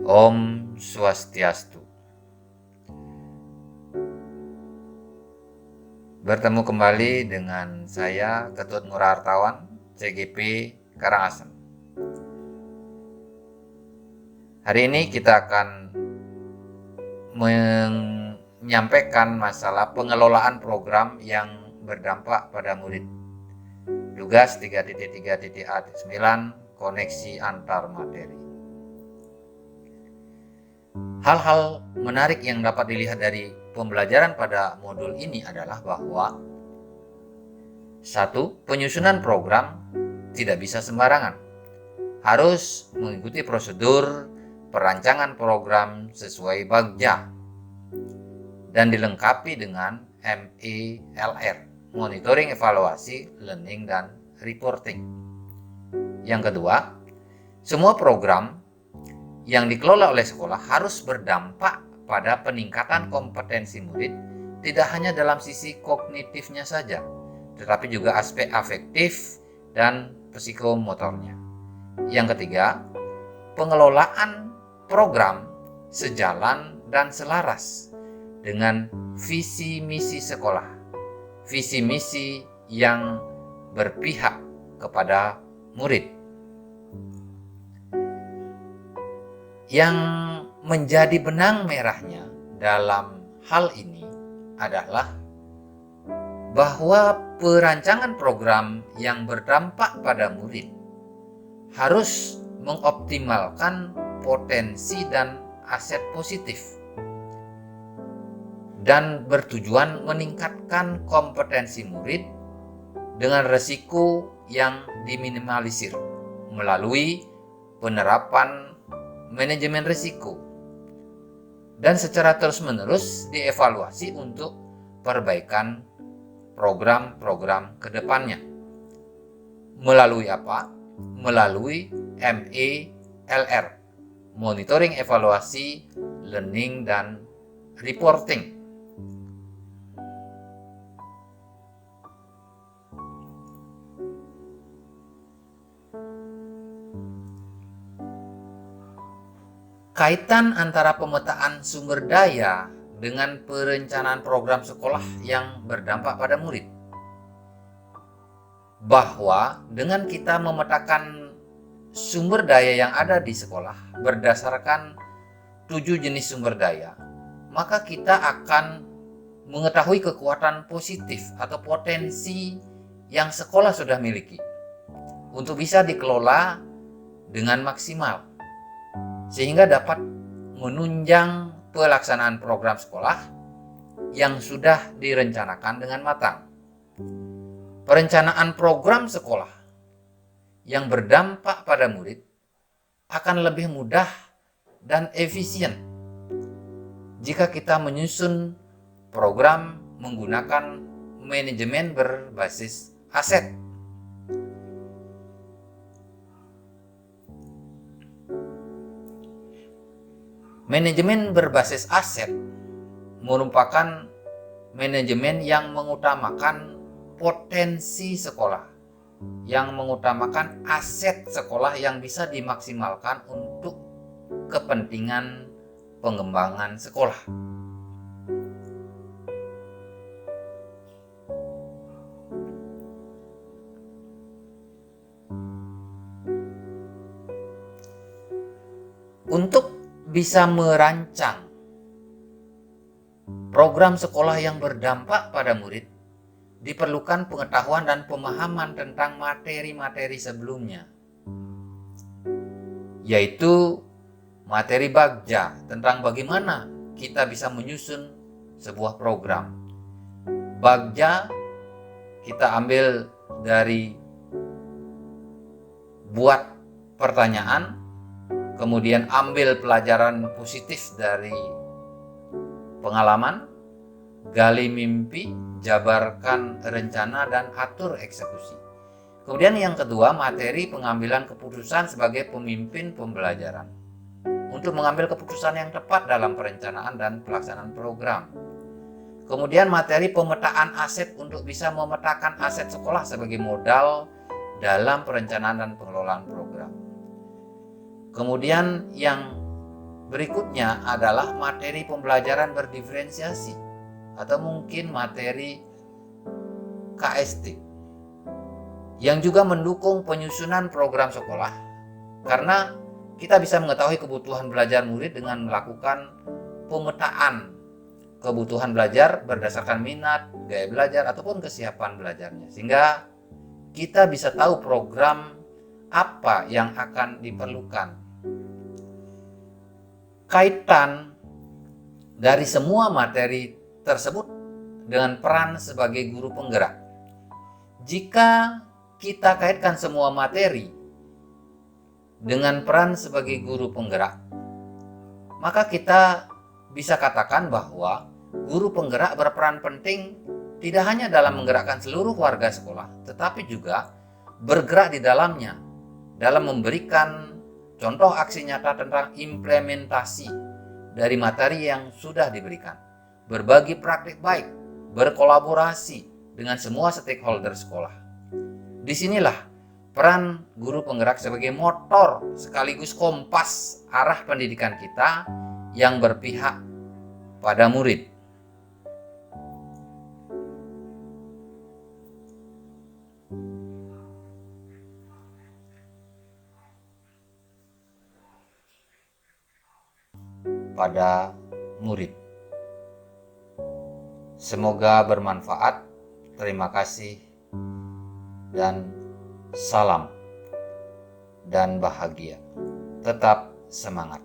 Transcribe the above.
Om Swastiastu. Bertemu kembali dengan saya, Ketut Ngurah Hartawan, CGP Karangasem. Hari ini kita akan menyampaikan masalah pengelolaan program yang berdampak pada murid. Tugas 3.3.A.9, koneksi antar materi. Hal-hal menarik yang dapat dilihat dari pembelajaran pada modul ini adalah bahwa 1. Penyusunan program tidak bisa sembarangan. Harus mengikuti prosedur perancangan program sesuai Bagja dan dilengkapi dengan MELR, Monitoring, Evaluasi, Learning, dan Reporting. Yang kedua, semua program yang dikelola oleh sekolah harus berdampak pada peningkatan kompetensi murid, tidak hanya dalam sisi kognitifnya saja, tetapi juga aspek afektif dan psikomotornya. Yang ketiga, pengelolaan program sejalan dan selaras dengan visi misi sekolah, visi misi yang berpihak kepada murid. Yang menjadi benang merahnya dalam hal ini adalah bahwa perancangan program yang berdampak pada murid harus mengoptimalkan potensi dan aset positif dan bertujuan meningkatkan kompetensi murid dengan resiko yang diminimalisir melalui penerapan manajemen risiko dan secara terus-menerus dievaluasi untuk perbaikan program-program ke depannya. Melalui apa? Melalui MELR, Monitoring, Evaluasi, Learning, dan Reporting. Kaitan antara pemetaan sumber daya dengan perencanaan program sekolah yang berdampak pada murid. Bahwa dengan kita memetakan sumber daya yang ada di sekolah berdasarkan 7 jenis sumber daya, maka kita akan mengetahui kekuatan positif atau potensi yang sekolah sudah miliki untuk bisa dikelola dengan maksimal, sehingga dapat menunjang pelaksanaan program sekolah yang sudah direncanakan dengan matang. Perencanaan program sekolah yang berdampak pada murid akan lebih mudah dan efisien jika kita menyusun program menggunakan manajemen berbasis aset. Manajemen berbasis aset merupakan manajemen yang mengutamakan potensi sekolah, yang mengutamakan aset sekolah yang bisa dimaksimalkan untuk kepentingan pengembangan sekolah. Untuk bisa merancang program sekolah yang berdampak pada murid, diperlukan pengetahuan dan pemahaman tentang materi-materi sebelumnya, yaitu materi Bagja tentang bagaimana kita bisa menyusun sebuah program. Bagja kita ambil dari buat pertanyaan, kemudian ambil pelajaran positif dari pengalaman, gali mimpi, jabarkan rencana, dan atur eksekusi. Kemudian yang kedua, materi pengambilan keputusan sebagai pemimpin pembelajaran untuk mengambil keputusan yang tepat dalam perencanaan dan pelaksanaan program. Kemudian materi pemetaan aset untuk bisa memetakan aset sekolah sebagai modal dalam perencanaan dan pengelolaan program. Kemudian yang Berikutnya adalah materi pembelajaran berdiferensiasi atau mungkin materi KST yang juga mendukung penyusunan program sekolah, karena kita bisa mengetahui kebutuhan belajar murid dengan melakukan pemetaan kebutuhan belajar berdasarkan minat, gaya belajar, ataupun kesiapan belajarnya, sehingga kita bisa tahu program apa yang akan diperlukan. Kaitan dari semua materi tersebut dengan peran sebagai guru penggerak. Jika kita kaitkan semua materi dengan peran sebagai guru penggerak, maka kita bisa katakan bahwa guru penggerak berperan penting tidak hanya dalam menggerakkan seluruh warga sekolah, tetapi juga bergerak di dalamnya dalam memberikan contoh aksi nyata tentang implementasi dari materi yang sudah diberikan, berbagi praktik baik, berkolaborasi dengan semua stakeholder sekolah. Disinilah peran guru penggerak sebagai motor sekaligus kompas arah pendidikan kita yang berpihak pada murid. Pada murid. Semoga bermanfaat. Terima kasih dan salam dan bahagia. Tetap semangat.